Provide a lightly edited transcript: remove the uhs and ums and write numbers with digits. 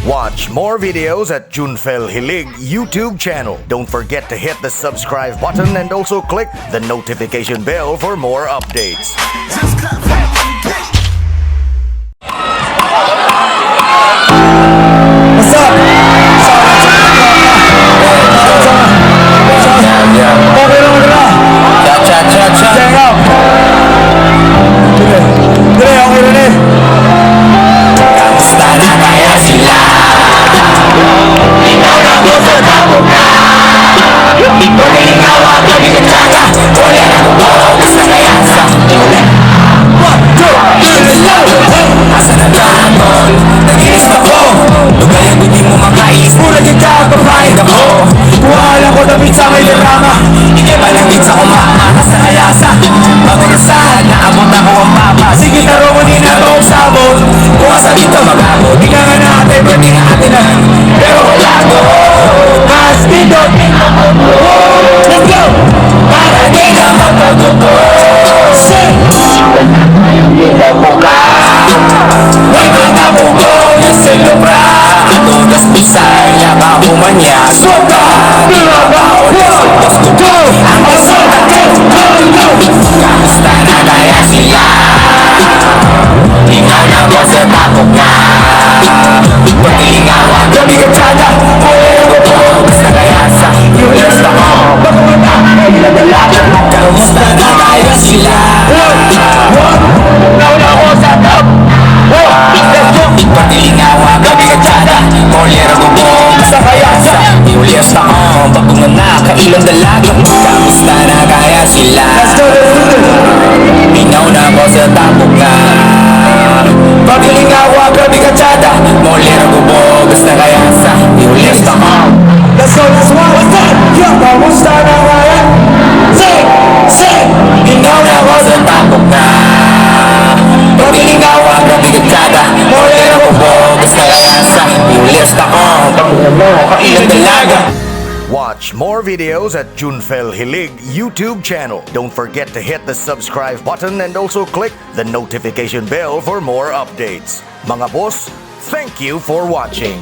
Watch more videos at Junfel Hilig YouTube channel. Don't forget to hit the subscribe button and also click the notification bell for more updates. What's up? Okay lang ka na? Check out. Dire, okay rin eh. Kamusta na kaya sila? Ikaw na mo sa tabo ka. Ikaw ang magiging tsaga. Wala na mo, gusto kaya sa ulit. 1, 2, 3, asa na tangon? Nag-iis ako. Lugay ang hindi mo makais. Mula kita papahin ako. Buhala ko na pizza may drama. Hindi malangit sa kumakakas na kayasa. Magkasahan na abot ako ang papa. Sige taro mo din na toong sabon. Bukas na dito mag-abot. Di ka nga natin, pwede nga atin na. Pero wala ko. Mas dito. Let's go! Para di ka magpagupo. Sing! Hindi mo ka. May mga bugo yung silubra. Tugas Bisaya ka umanya. Soka! Binabaw na sokas ko. Ang kasota ko. Kamusta na kaya sila? Ikaw na mo sa tapok na. Pagkilingawan gabi ka tsada. Moreno ko basta kaya sa Yulis ako. Pagkumata ay nadalaga. Kamusta na kaya sila? Nauna ko sa top. Pagkilingawan gabi ka tsada. Moreno ko basta kaya sa Yulis ako. Pagkumata kailang dalaga. Kamusta na kaya sila? Minaw na ko sa tapok na. Pagkilingawa, grabe ka tsada. Molero bubog, basta kaya sa Yulis ako. Let's go, let's go. What's up? Yo, kamusta na kaya? Sing! Sing! Minaw na ko sa tapok na. Pagkilingawa, grabe ka tsada. Molero bubog, basta kaya sa Yulis ako. Pagkilingawa mo, kailang dalaga. Watch more videos at Junfel Hilig YouTube channel. Don't forget to hit the subscribe button and also click the notification bell for more updates. Mga boss, thank you for watching.